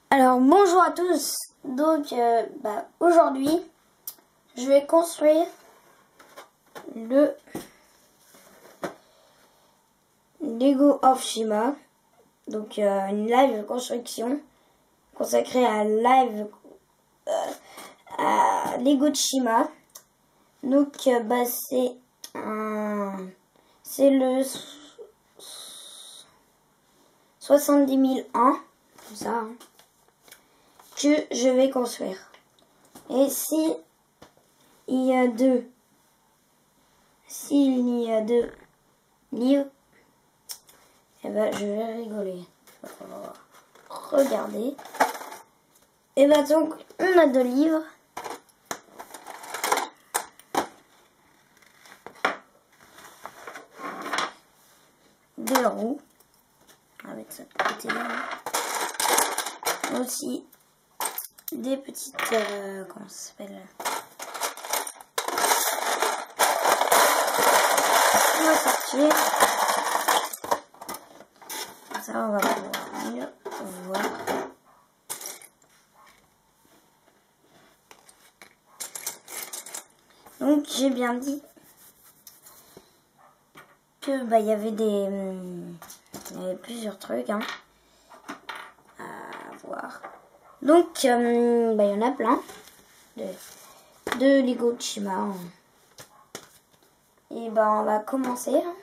Alors bonjour à tous, donc aujourd'hui je vais construire le Lego of Shima, donc une live construction consacrée à Lego de Shima. Donc c'est le 70 001, comme ça, hein, que je vais construire. Et s'il y a deux livres, et ben je vais rigoler. Regardez. Et ben donc on a 2 livres. Des roues. On va mettre ça de côté. Aussi des petites comment ça s'appelle, on va sortir ça, on va pouvoir mieux voir. Donc j'ai bien dit que il y avait plusieurs trucs hein, à voir. Donc il y en a plein de Lego de Shima. Hein. Et on va commencer. Hein.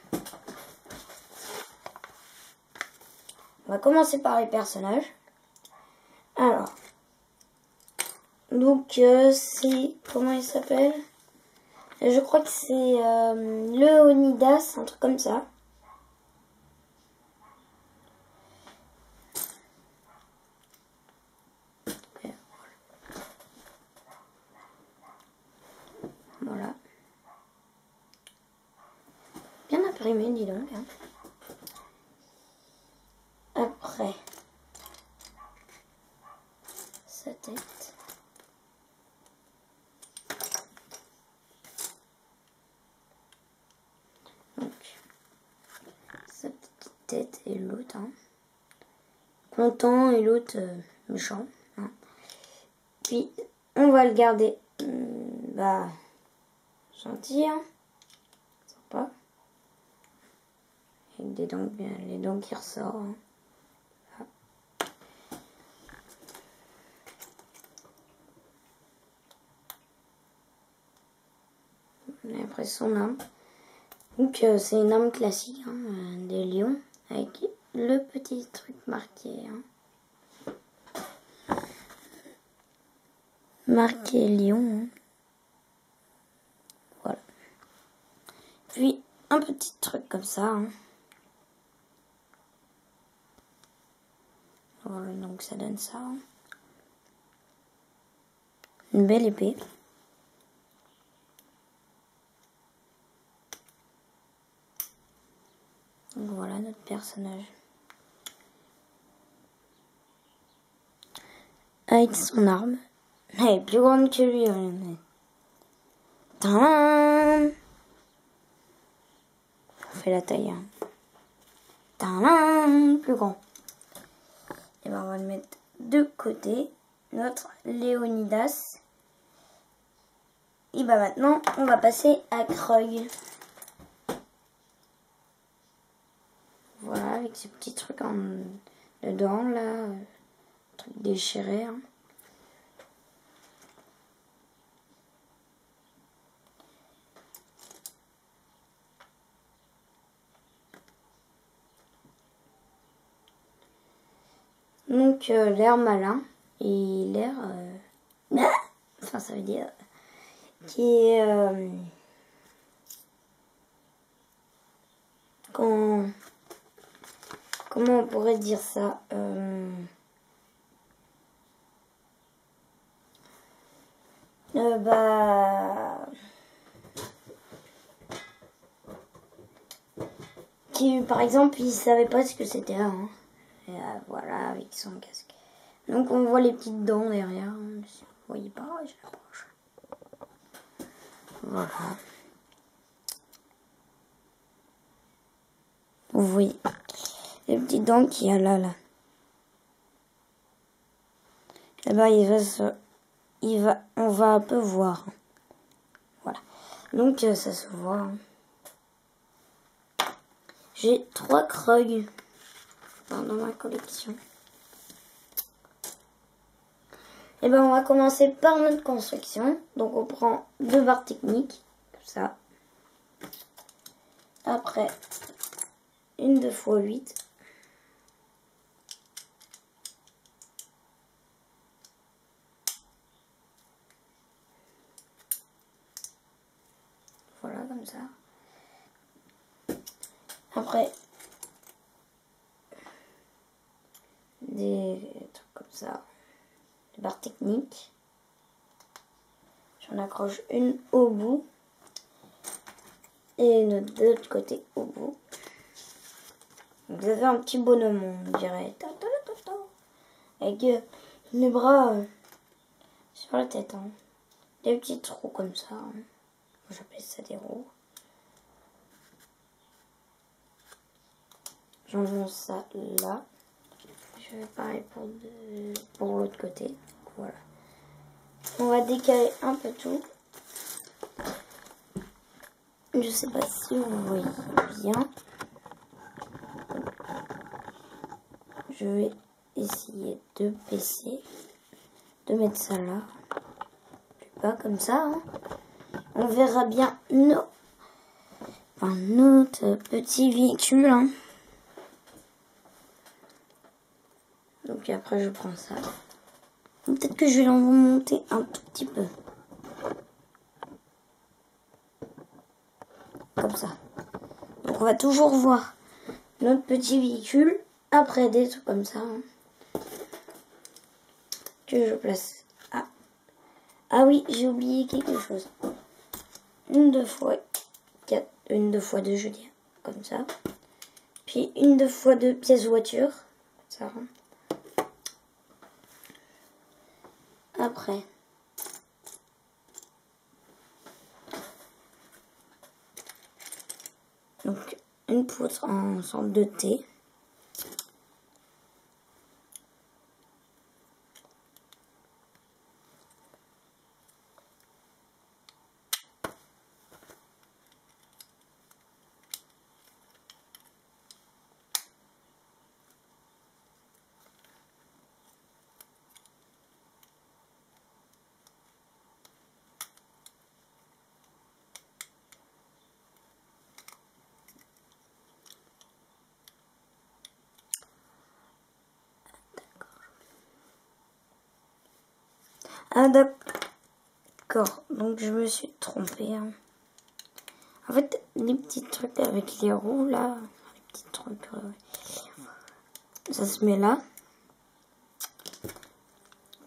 On va commencer par les personnages. Alors, donc c'est, comment il s'appelle? Je crois que c'est Leonidas, un truc comme ça. Voilà. Bien imprimé, dis donc. Hein. Après, sa tête. Donc, sa petite tête et l'autre. Hein. Content et l'autre méchant. Hein. Puis, on va le garder gentil. Hein. Sympa. Avec des dents, les dents qui ressortent. Hein. Et après son arme. Donc c'est une arme classique hein, des lions avec le petit truc marqué. Hein. Marqué lion. Hein. Voilà. Puis un petit truc comme ça. Hein. Voilà, donc ça donne ça. Hein. Une belle épée. Donc voilà notre personnage. Avec son arme. Elle est plus grande que lui. Tadam! On fait la taille. Hein. Tadam! Plus grand. Et on va le mettre de côté. Notre Leonidas. Et maintenant, on va passer à Krug. Voilà, avec ces petits trucs dedans, là. Trucs déchirés. Hein. Donc, l'air malin. Et l'air... enfin, ça veut dire... qui est... comment on pourrait dire ça qui par exemple il savait pas ce que c'était hein. Et voilà avec son casque. Donc on voit les petites dents derrière. Hein. Si vous voyez pas, je l'approche. Voilà. Vous voyez les petites dents qu'il y a là. eh ben on va un peu voir. Voilà. Donc ça se voit. J'ai 3 Krog dans ma collection. Et ben on va commencer par notre construction. Donc on prend 2 barres techniques, comme ça. Après, une 2x8. Voilà, comme ça. Après, des trucs comme ça. Des barres techniques. J'en accroche une au bout. Et une de l'autre côté au bout. Donc ça fait un petit bonhomme, on dirait. Avec les bras sur la tête. Hein. Des petits trous comme ça. Hein. J'appelle ça des roues. J'enfonce ça là. Je vais pareil pour l'autre côté. Voilà. On va décaler un peu tout. Je sais pas si vous voyez bien. Je vais essayer de baisser. De mettre ça là. Pas comme ça. Hein. On verra bien notre petit véhicule. Hein. Donc après je prends ça. Peut-être que je vais l'en monter un tout petit peu. Comme ça. Donc on va toujours voir notre petit véhicule. Après des trucs comme ça. Hein, que je place. Ah oui, j'ai oublié quelque chose. Une 2x4. Une 2x2 je veux dire. Comme ça. Puis une 2x2 pièces voiture. Comme ça. Hein. Après. Donc, une poutre en sorte de T. Ah d'accord, donc je me suis trompée. Hein. En fait, les petits trucs avec les roues là, les petits trucs, ça se met là.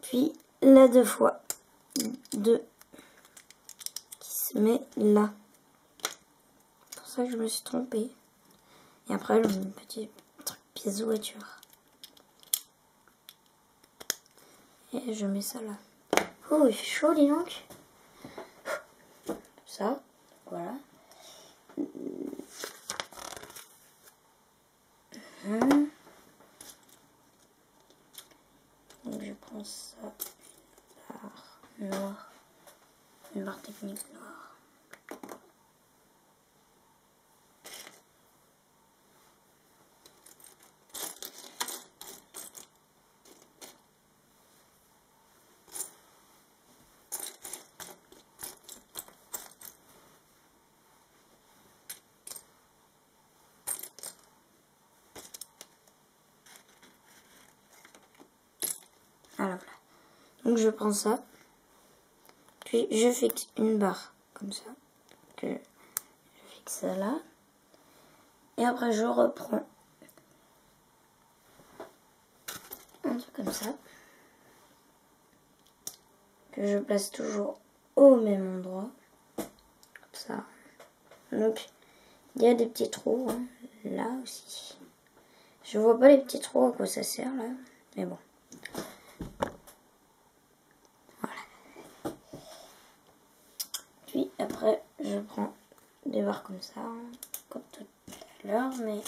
Puis la 2x2 qui se met là. C'est pour ça que je me suis trompée. Et après, le petit truc pièce de voiture. Et je mets ça là. Oh, il fait chaud, dis donc. Ça, voilà. Donc je prends ça, une barre noire, une barre technique noire. Alors voilà. Donc je prends ça, puis je fixe une barre comme ça, que je fixe ça là, et après je reprends un truc comme ça, que je place toujours au même endroit, comme ça. Donc il y a des petits trous, hein, là aussi. Je vois pas les petits trous à quoi ça sert là, mais bon. Puis après, je prends des barres comme ça, hein, comme tout à l'heure, mais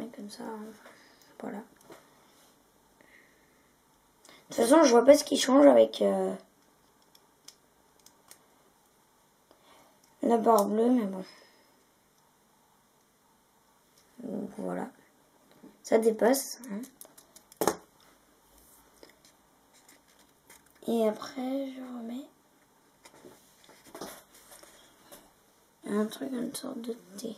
comme ça, hein, voilà. toute façon, je vois pas ce qui change avec la barre bleue, mais bon. Donc, voilà. Ça dépasse. Hein. Et après, je remets un truc, une sorte de thé.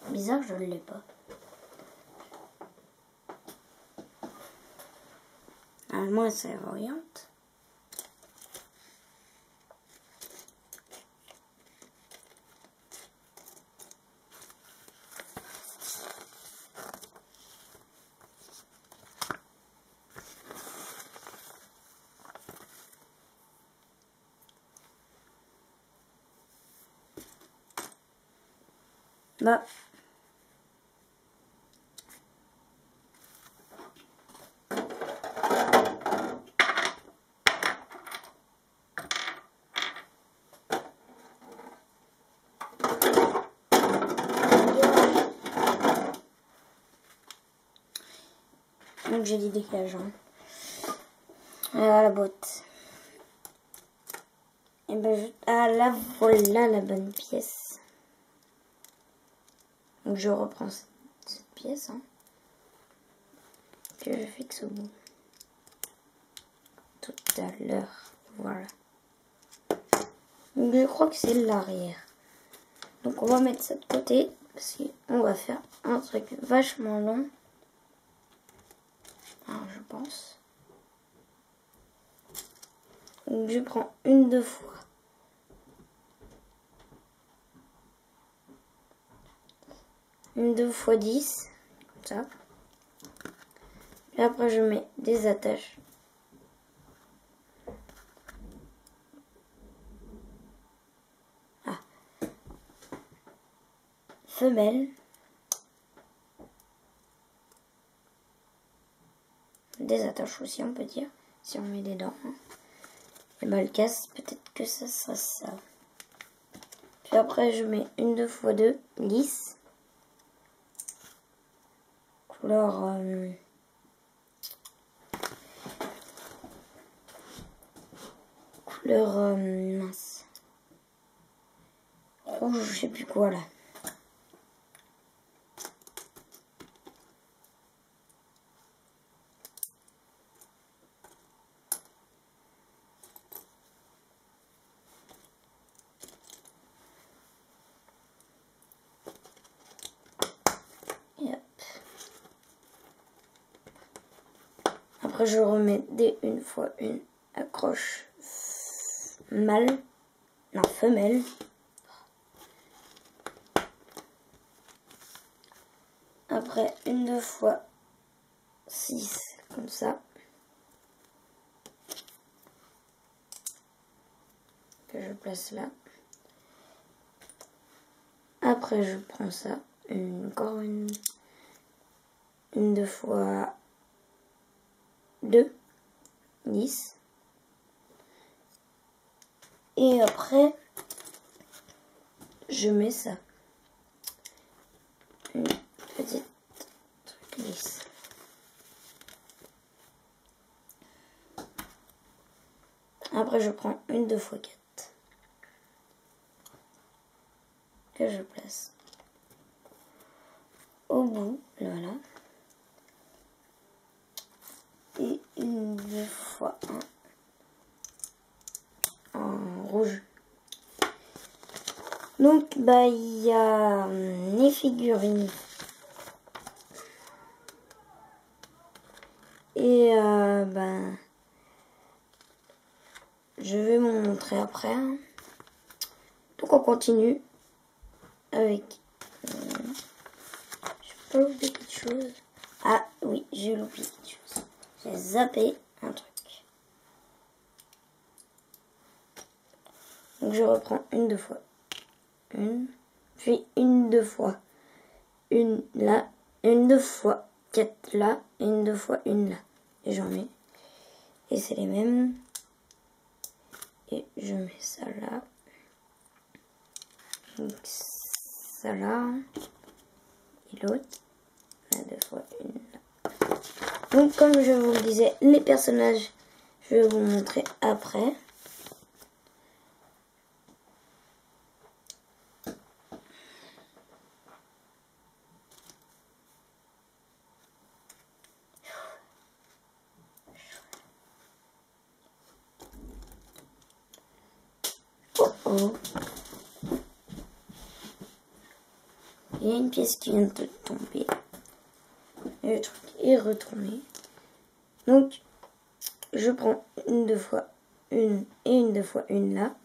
Bizarre, je ne l'ai pas. Moi, ça oriente. Bah. Donc j'ai dit décalage. Hein. Alors la boîte. Et ben là voilà la bonne pièce. Donc je reprends cette pièce. Hein, que je fixe au bout. Tout à l'heure. Voilà. Donc je crois que c'est l'arrière. Donc on va mettre ça de côté. Parce qu'on va faire un truc vachement long. Alors, je pense. Donc je prends une 2 fois. Une 2 fois 10. Comme ça. Et après je mets des attaches. Ah. Femelle. Des attaches aussi, on peut dire, si on met des dents. Et ben le casse, peut-être que ça sera ça. Puis après, je mets une 2 fois 2 lisse. Couleur mince. Rouge, je sais plus quoi là. Après, je remets des 1 fois 1 accroche mâle, non femelle. Après, une 2 fois 6, comme ça. Que je place là. Après, je prends ça, encore une 2 fois 2, 10. Et après, je mets ça. Une petite truc lisse. Après, je prends une 2 fois 4. Que je place au bout, voilà. Et une 2 fois 1 en rouge. Donc, bah, il y a les figurines. Et, bah, je vais vous montrer après. Hein. Donc, on continue avec... je peux oublier quelque chose. Ah, oui, j'ai oublié quelque chose. J'ai zappé un truc. Donc, je reprends une 2 fois. Une, puis une 2 fois une là, une 2 fois 4 là, et une 2 fois une là. Et j'en mets. Et c'est les mêmes. Et je mets ça là. Donc ça là. Et l'autre. Là, 2 fois une là. Donc comme je vous le disais, les personnages, je vais vous montrer après. Oh oh. Il y a une pièce qui vient de tomber. Et le truc est retourné. Donc, je prends une, 2 fois une et une, 2 fois une là.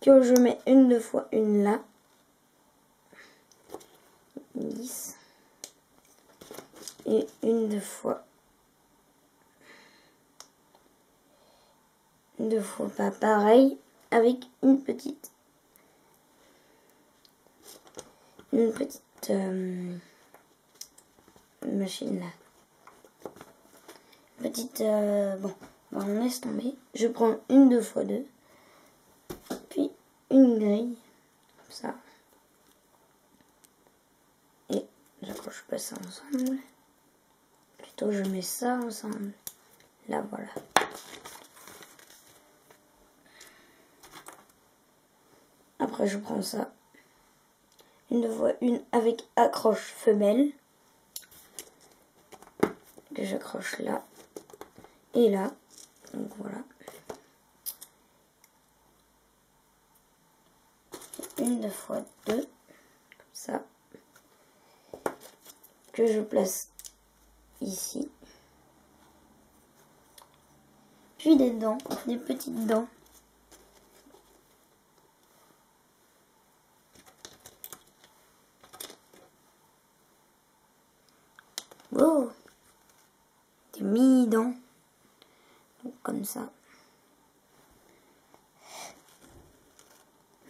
Que je mets une, 2 fois une là. 10. Et une, 2 fois. Deux fois pas pareil. Avec une petite. Machine là. Petite. Bon, on laisse tomber. Je prends une, 2 fois 2. Puis une grille. Comme ça. Et j'accroche pas ça ensemble. Plutôt je mets ça ensemble. Là voilà. Après je prends ça. Une, 2 fois une avec accroche femelle. Que j'accroche là. Et là. Donc voilà. Une, 2 fois 2. Comme ça. Que je place ici. Puis des dents. Des petites dents. Oh, des mini-dents. Donc comme ça.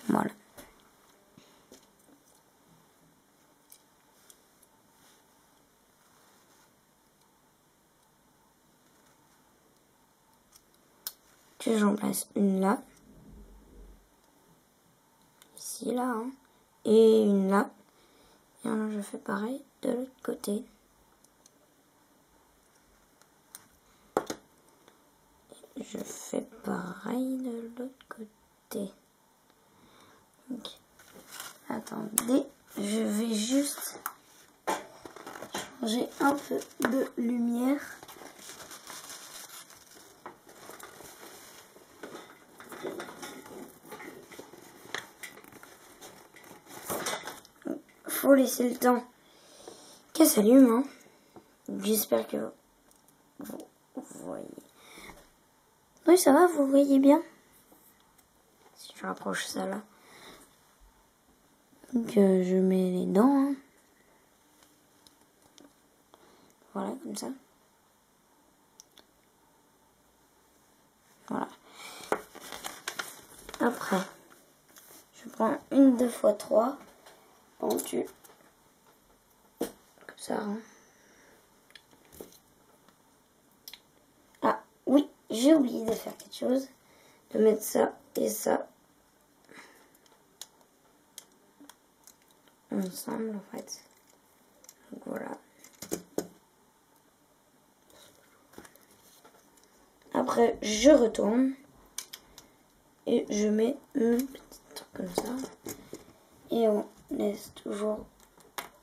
Voilà. Que j'en place une là. Ici, là. Hein. Et une là. Et alors je fais pareil de l'autre côté. Je fais pareil de l'autre côté. Donc, attendez, je vais juste changer un peu de lumière. Faut laisser le temps qu'elle s'allume. Hein. J'espère que vous voyez. Oui, ça va, vous voyez bien. Si je rapproche ça là. Donc je mets les dents. Hein. Voilà, comme ça. Voilà. Après, je prends une, 2 fois 3. Pendu. Comme ça. Hein. Ah, oui, j'ai oublié de faire quelque chose. De mettre ça et ça ensemble en fait. Donc voilà. Après, je retourne et je mets un petit truc comme ça. Et on laisse toujours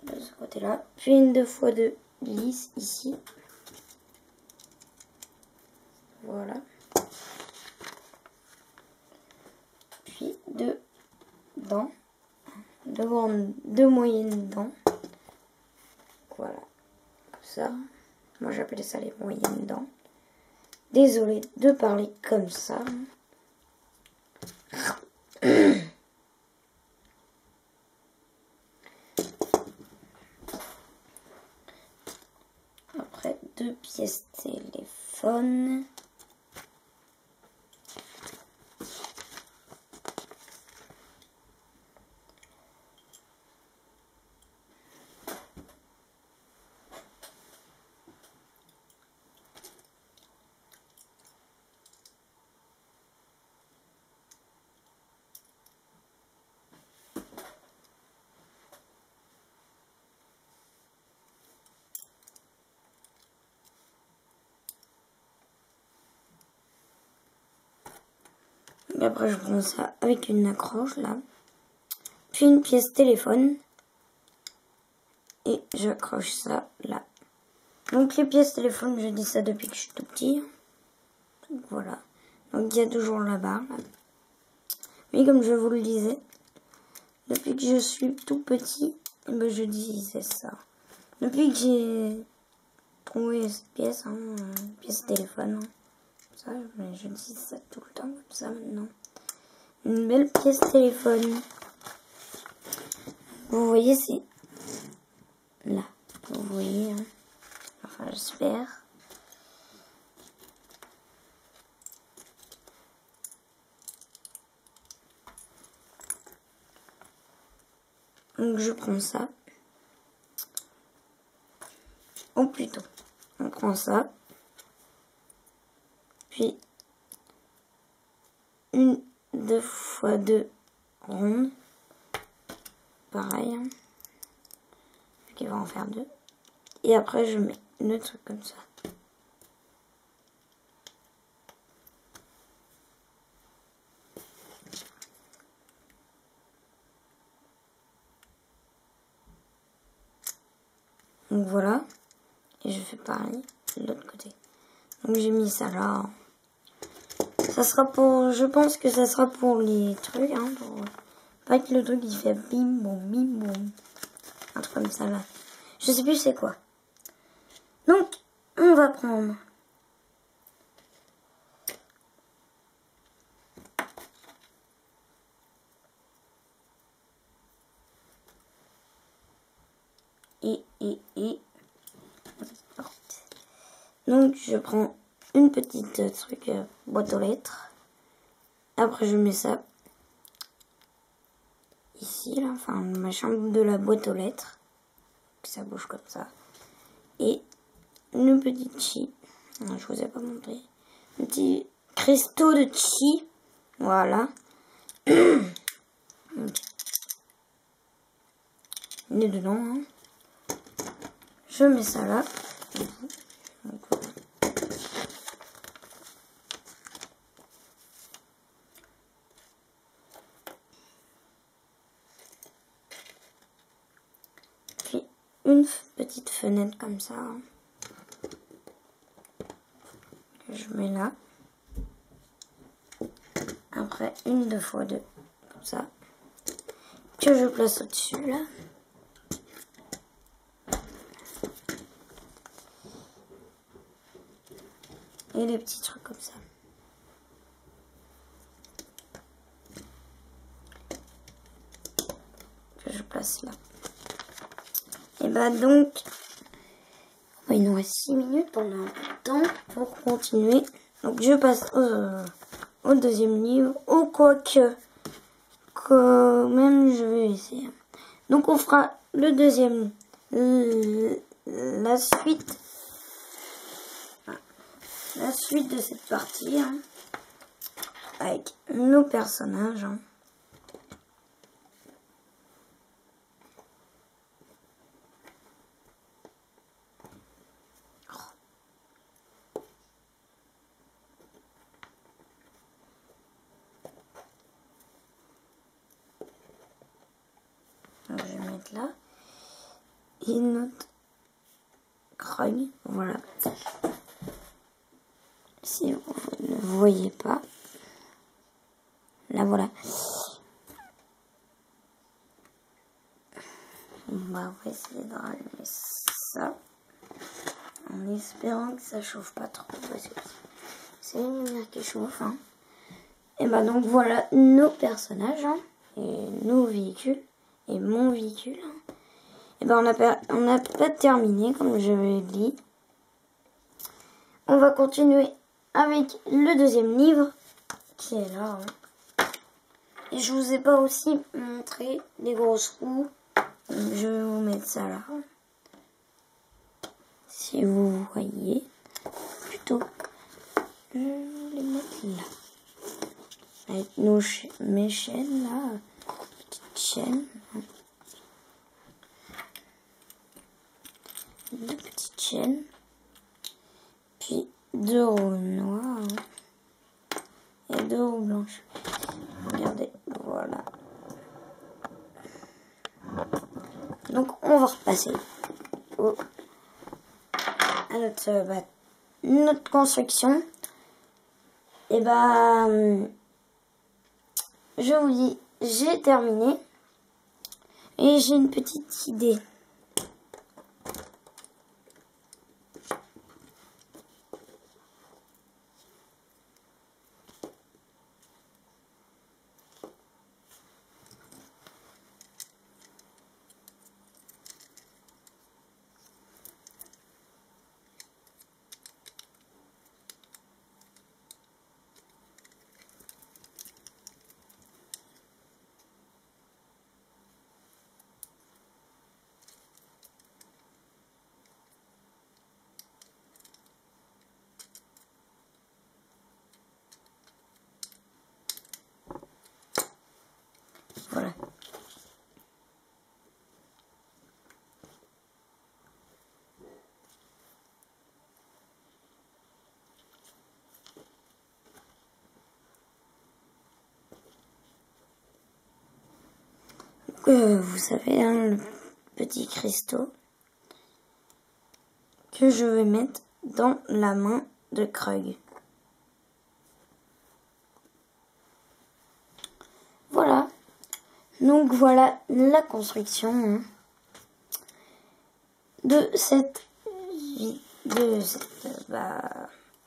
de ce côté-là. Puis une, 2 fois 2 lisse ici. Voilà. Puis 2 dents. 2 moyennes dents. Voilà. Comme ça. Moi j'appelais ça les moyennes dents. Désolée de parler comme ça. Après 2 pièces téléphone. Et après, je prends ça avec une accroche, là. Puis une pièce téléphone. Et j'accroche ça, là. Donc, les pièces téléphone, je dis ça depuis que je suis tout petit. Donc, voilà. Donc, il y a toujours la barre, là. Mais comme je vous le disais, depuis que je suis tout petit, eh ben, je disais ça. Depuis que j'ai trouvé cette pièce, pièce téléphone, ça, je dis ça tout le temps comme ça maintenant. Une belle pièce téléphone. Vous voyez, c'est là. Vous voyez, hein. Enfin, j'espère. Donc, je prends ça. Ou plutôt, on prend ça. Puis, 2 fois 2 rondes. Pareil. Hein. Il va en faire 2. Et après, je mets le truc comme ça. Donc voilà. Et je fais pareil de l'autre côté. Donc j'ai mis ça là. Ça sera pour... Je pense que ça sera pour les trucs. Hein, pour pas que le truc il fait bim boum bim boum. Un truc comme ça là. Je sais plus c'est quoi. Donc on va prendre... Et... Donc je prends une petite truc boîte aux lettres. Après je mets ça ici là, enfin le machin de la boîte aux lettres. Ça bouge comme ça. Et une petite chi. Non, je vous ai pas montré. Un petit cristaux de chi. Voilà. Il est dedans. Hein. Je mets ça là. Donc, voilà. Puis une petite fenêtre comme ça. Hein, que je mets là. Après une 2 fois 2 comme ça. Que je place au-dessus là. Et les petits trucs comme ça. Que je place là. Et bah donc, il nous reste 6 minutes, on a un peu de temps pour continuer. Donc je passe au deuxième livre, ou quoique, quand même je vais essayer. Donc on fera le deuxième, la suite de cette partie, hein, avec nos personnages. Hein. Donc, je vais mettre là. Et notre crogne, voilà. Si vous ne voyez pas, là voilà. On va essayer de rallumer ça en espérant que ça chauffe pas trop parce que c'est une lumière qui chauffe. Hein. Et bah donc voilà nos personnages hein, et nos véhicules et mon véhicule. Hein. Et ben on n'a pas terminé comme je l'ai dit. On va continuer avec le deuxième livre qui est là. Hein. Et je vous ai pas aussi montré les grosses roues. Je vais vous mettre ça là. Si vous voyez, plutôt, je vais les mettre là. Avec mes chaînes là, petites chaînes. Deux petites chaînes. Puis 2 roues noires et 2 roues blanches. Regardez, voilà. Donc on va repasser à notre construction. Et je vous dis, j'ai terminé et j'ai une petite idée. Voilà. Vous savez, hein, le petit cristaux que je vais mettre dans la main de Krug. Voilà. Donc voilà la construction de cette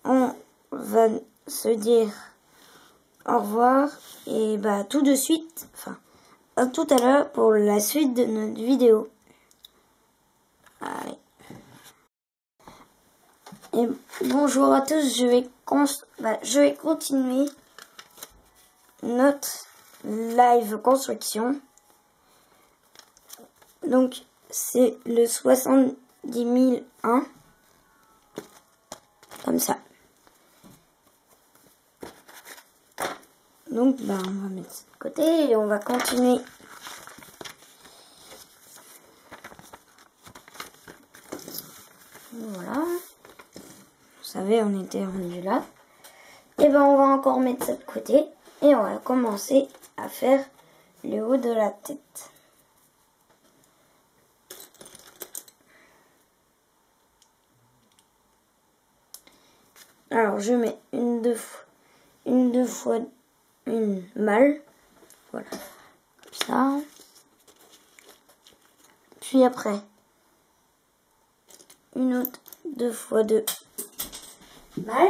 on va se dire au revoir et tout de suite, enfin à tout à l'heure pour la suite de notre vidéo. Allez. Et bonjour à tous, je vais continuer notre live construction. Donc c'est le 70 001 comme ça. Donc on va mettre ça de côté et on va continuer. Voilà. Vous savez, on était rendu là. Et on va encore mettre ça de côté et on va commencer à faire le haut de la tête. Alors je mets deux fois une malle, voilà, comme ça. Puis après une autre 2 fois 2 malles.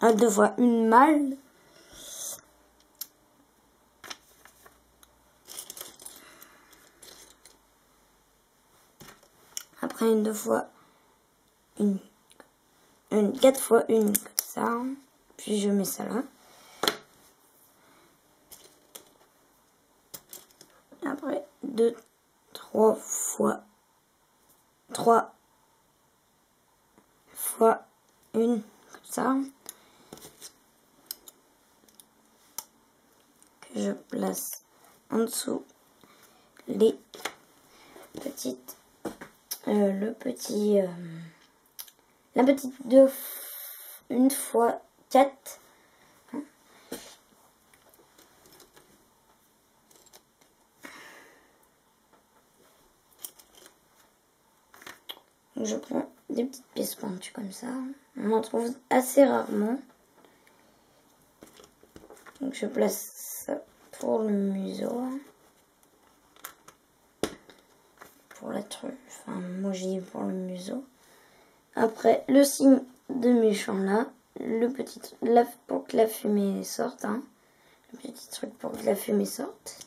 2 fois une malle. Après une 2 fois une 4 fois une comme ça. Puis je mets ça là. Après 3 fois une comme ça. Que je place en dessous les petites la petite 1 fois 4. Donc je prends des petites pièces pointues comme ça. On en trouve assez rarement. Donc je place ça pour le museau. Pour la truffe. Enfin, moi j'ai dit pour le museau. Après, le signe de méchant là. Le petit pour que la fumée sorte. Hein. Le petit truc pour que la fumée sorte.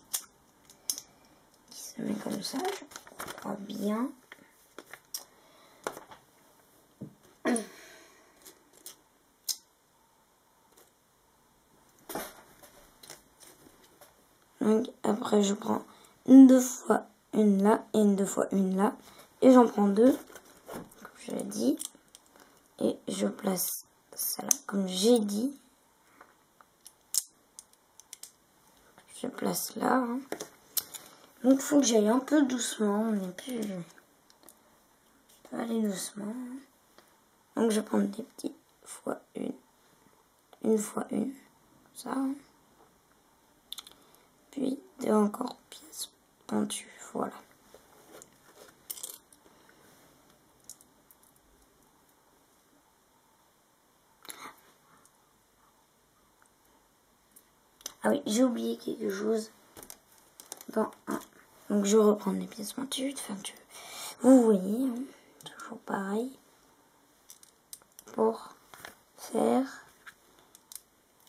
Qui se met comme ça, je crois bien. Donc après je prends 2 fois une là et 2 fois une là. Et j'en prends 2, comme je l'ai dit. Et je place ça là, comme j'ai dit. Je place là. Hein. Donc il faut que j'aille un peu doucement. On est plus... Je peux aller doucement. Donc je prends des petits fois une une fois une, ça. Puis 2 encore pièces pentues, voilà. Ah oui, j'ai oublié quelque chose. Bon, donc je reprends les pièces pentues, vous voyez, hein, toujours pareil. Pour faire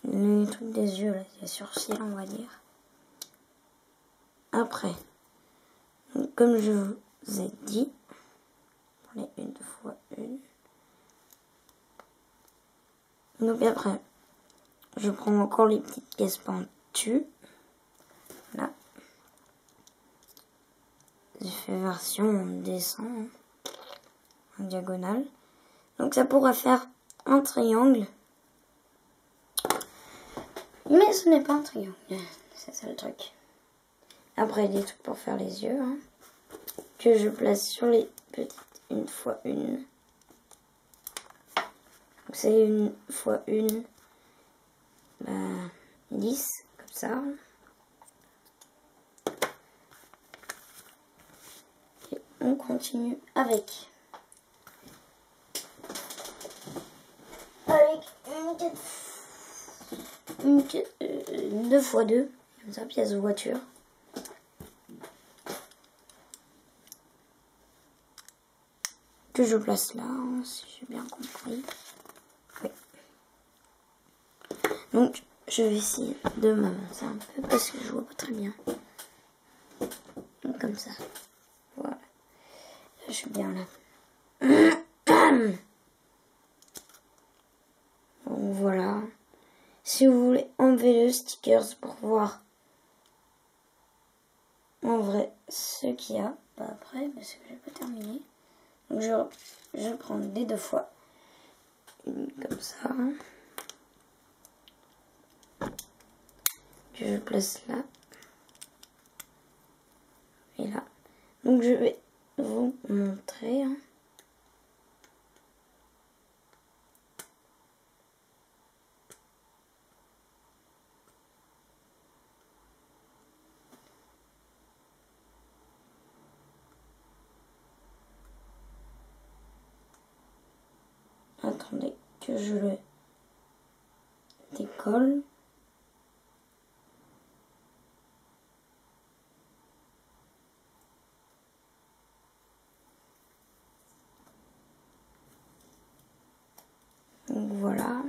le truc des yeux, là, les sourcils, on va dire. Après, donc, comme je vous ai dit, prenez une fois une. Donc après, je prends encore les petites pièces pentues. Là. J'ai fait version dessin, en diagonale. Donc ça pourra faire un triangle. Mais ce n'est pas un triangle. C'est ça le truc. Après, des trucs pour faire les yeux. Hein, que je place sur les petites une fois une. Donc c'est une fois une. 10, comme ça. Et on continue avec une 2 fois 2, comme ça, pièce de voiture. Que je place là, hein, si j'ai bien compris. Oui. Donc, je vais essayer de m'avancer un peu parce que je vois pas très bien. Donc, comme ça. Voilà. Je suis bien là. Donc, voilà. Si vous voulez enlever le stickers pour voir en vrai ce qu'il y a, pas après parce que j'ai pas terminé. Donc je prends des 2 fois une comme ça que je place là et là. Donc je vais vous montrer. Hein. Attendez que je le décolle. Donc voilà.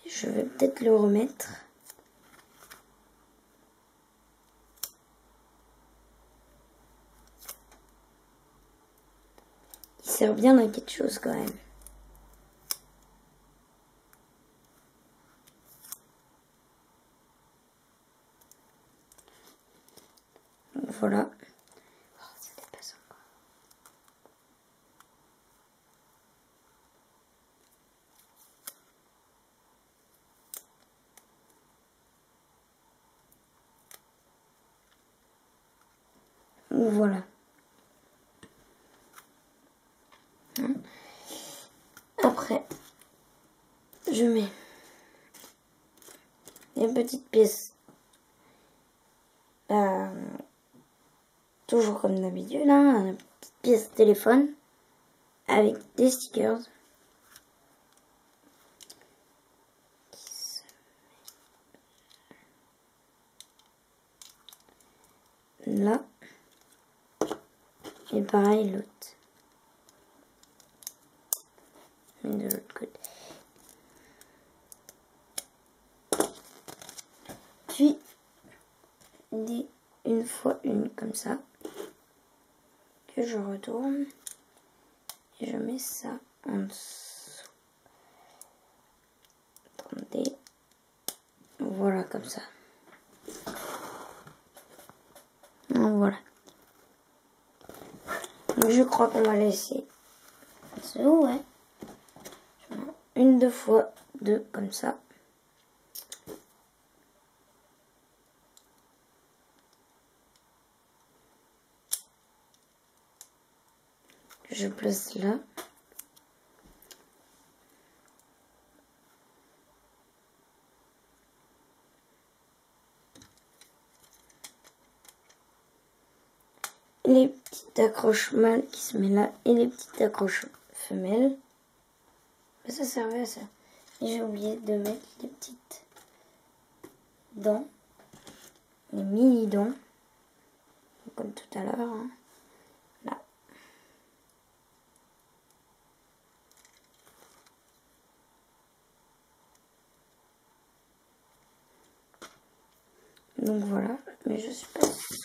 Je vais peut-être le remettre. Il sert bien à quelque chose quand même. Donc voilà. Oh, ça dépasse encore. Donc voilà. Hein. Après, je mets les petites pièces. Toujours comme d'habitude, hein, une petite pièce téléphone avec des stickers. Là. Et pareil l'autre. Mais de l'autre côté. Puis, une fois une comme ça. Que je retourne. Et je mets ça en dessous. Attendez. Voilà comme ça. Voilà. Donc, je crois qu'on va laisser. Ouais. Une, 2 fois 2 comme ça. Je place là. les petites accroches mâles qui se mettent là et les petites accroches femelles. Ça servait à ça. Et j'ai oublié de mettre les petites dents, les mini dents, comme tout à l'heure. Hein. Là. Donc voilà, mais je suis pas sûre.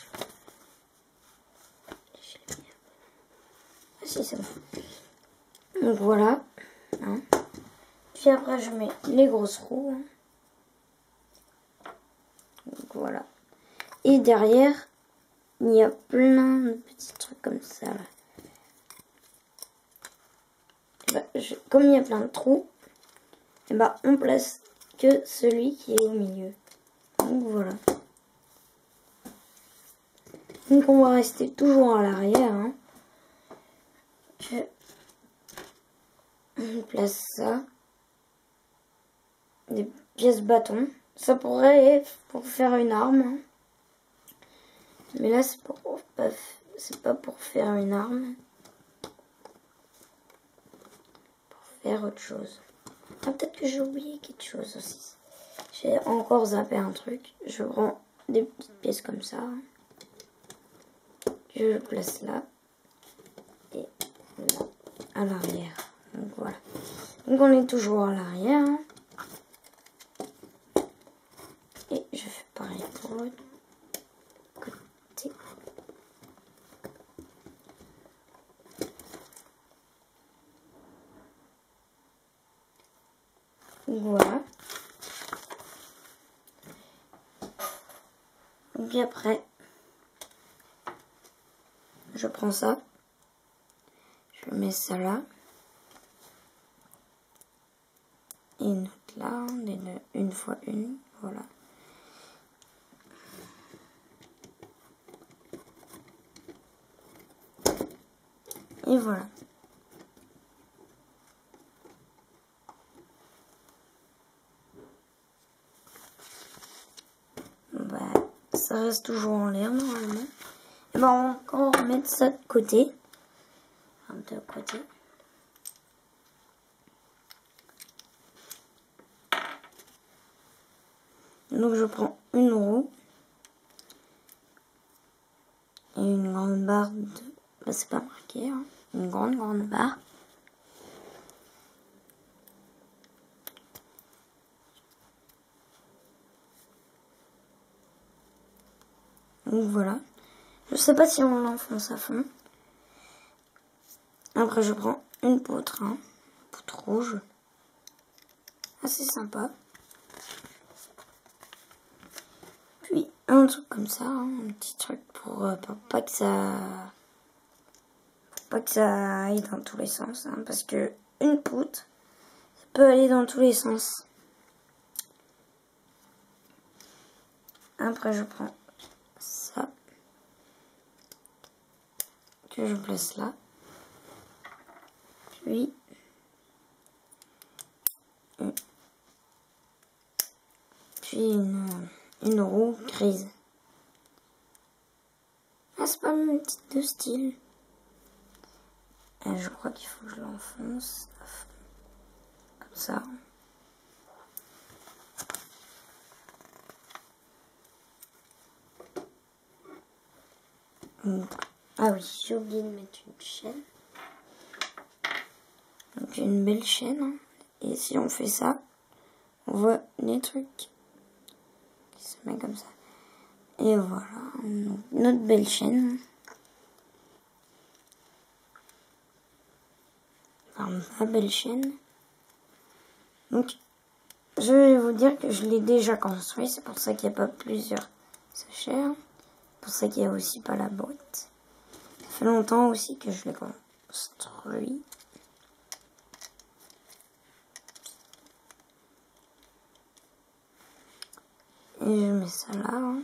Ah si, c'est bon. Donc voilà. Hein. Puis après, je mets les grosses roues. Hein. Donc voilà. Et derrière, il y a plein de petits trucs comme ça. Là. Bah, comme il y a plein de trous, et bah, on place que celui qui est au milieu. Donc voilà. Donc on va rester toujours à l'arrière. Hein. On place ça. Des pièces bâton. Ça pourrait être pour faire une arme. Hein. Mais là, c'est pas pour faire une arme. Pour faire autre chose. Ah, peut-être que j'ai oublié quelque chose aussi. J'ai encore zappé un truc. Je prends des petites pièces comme ça. Je le place là. Et là, à l'arrière. Donc voilà. Donc on est toujours à l'arrière. Hein. Et je fais pareil pour l'autre côté. Voilà. Donc après, je prends ça. Je mets ça là. Et une autre là. Une fois une. Voilà. Et voilà. Bah, ça reste toujours en l'air normalement. Et ben on va encore remettre ça de côté. De côté. Donc je prends une roue. Et une grande barre de... Bah, c'est pas marqué. Hein. Une grande barre. Donc voilà. Je sais pas si on l'enfonce à fond. Après je prends une poutre. Hein. Poutre rouge. Assez sympa. Puis un truc comme ça. Hein. Un petit truc pour pas que ça... Pas que ça aille dans tous les sens. Hein. Parce que une poutre, ça peut aller dans tous les sens. Après je prends ça. Que je place là. Puis une roue grise. Ah, c'est pas mon petit de style. Et je crois qu'il faut que je l'enfonce. Comme ça. Ah oui, j'ai oublié de mettre une chaîne. Donc une belle chaîne. Hein. Et si on fait ça, on voit les trucs qui se mettent comme ça. Et voilà, notre belle chaîne. Enfin, ma belle chaîne. Donc, je vais vous dire que je l'ai déjà construit. C'est pour ça qu'il n'y a pas plusieurs sachets. C'est pour ça qu'il n'y a aussi pas la boîte. Ça fait longtemps aussi que je l'ai construit. Et je mets ça là. Hein.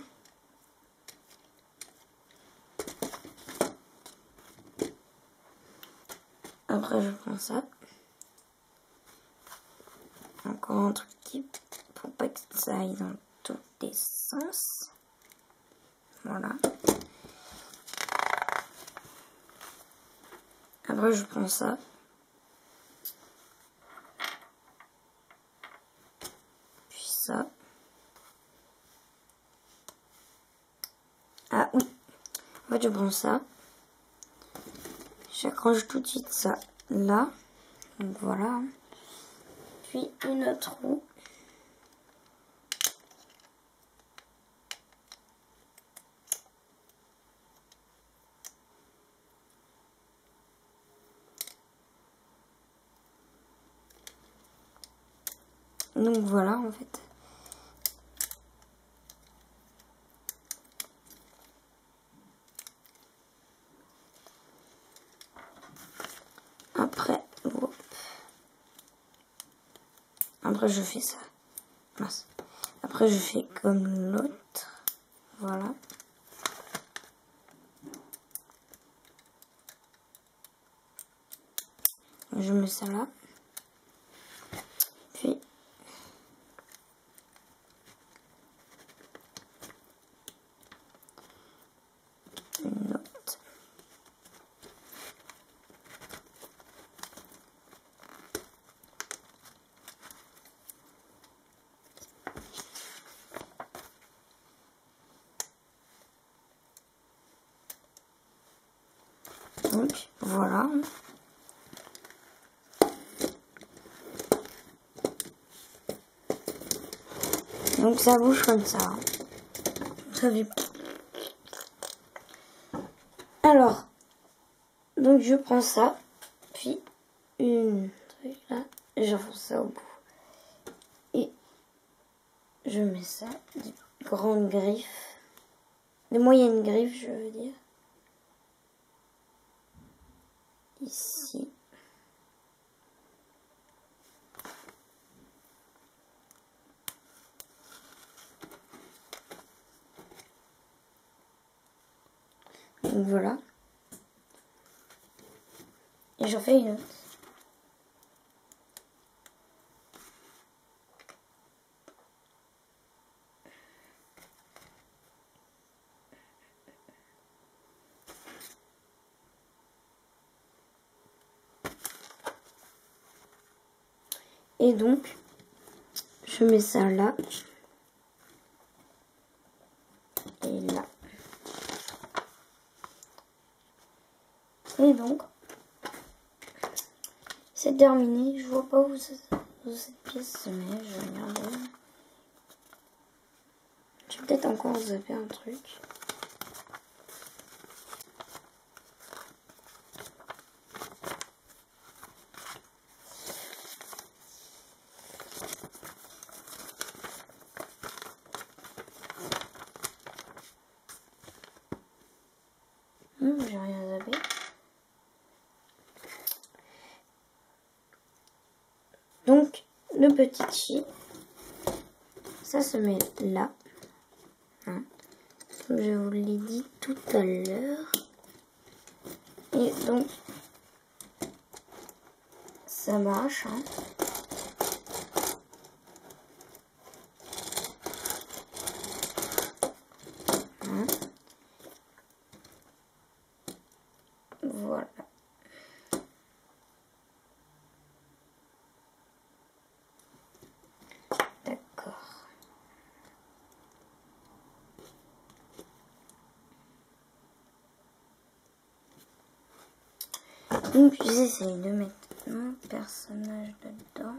Après, je prends ça. Encore un truc qui, pour pas que ça aille dans tous les sens. Voilà. Après, je prends ça. Puis ça. Ah oui. En fait, je prends ça. J'accroche tout de suite ça là. Donc voilà. Puis une autre roue. Donc voilà en fait. Après, hop. Après je fais ça. Mince. Après je fais comme l'autre. Voilà. Je mets ça là. Puis une autre. Donc voilà. Donc ça bouge comme ça. Ça fait... Alors, donc je prends ça, puis une truc là, et j'enfonce ça au bout. Et je mets ça, des grandes griffes, des moyennes griffes je veux dire. Ici. Donc voilà. Et j'en fais une autre. Et donc, je mets ça là. Et là. Et donc, c'est terminé. Je vois pas où cette pièce se met. Je vais regarder. Je vais peut-être encore zapper un truc. J'ai rien zappé. Donc, le petit chi, ça se met là. Hein. Comme je vous l'ai dit tout à l'heure. Et donc, ça marche. Hein. Hein. Voilà. D'accord. Donc j'essaye de mettre mon personnage dedans.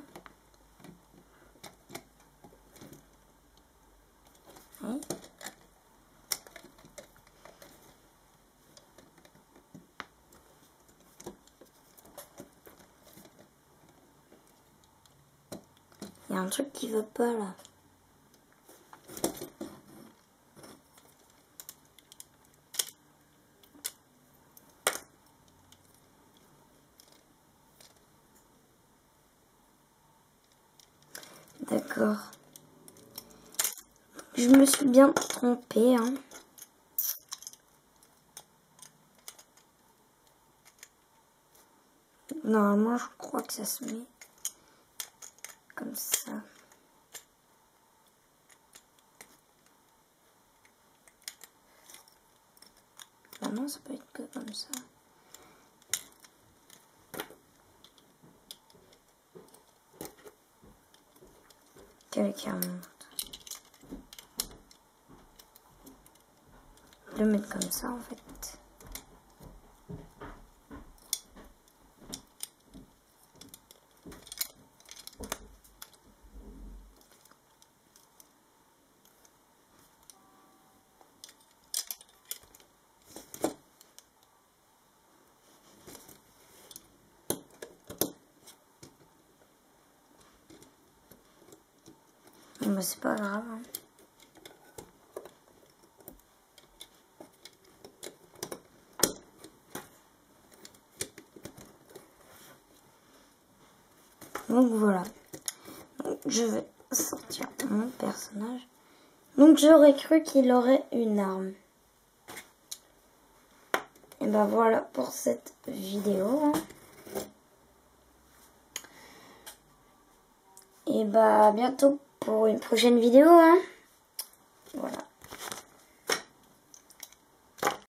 Oui. Il y a un truc qui va pas là. D'accord. Je me suis bien trompée. Hein. Normalement, je crois que ça se met comme ça. Ah non, ça peut être que comme ça. quelqu'un monte. Le mettre comme ça en fait. Mais c'est pas grave. Hein. Donc voilà. Donc, je vais sortir mon personnage. Donc j'aurais cru qu'il aurait une arme. Et ben voilà pour cette vidéo. Hein. Et bah à bientôt pour une prochaine vidéo. Hein. Voilà.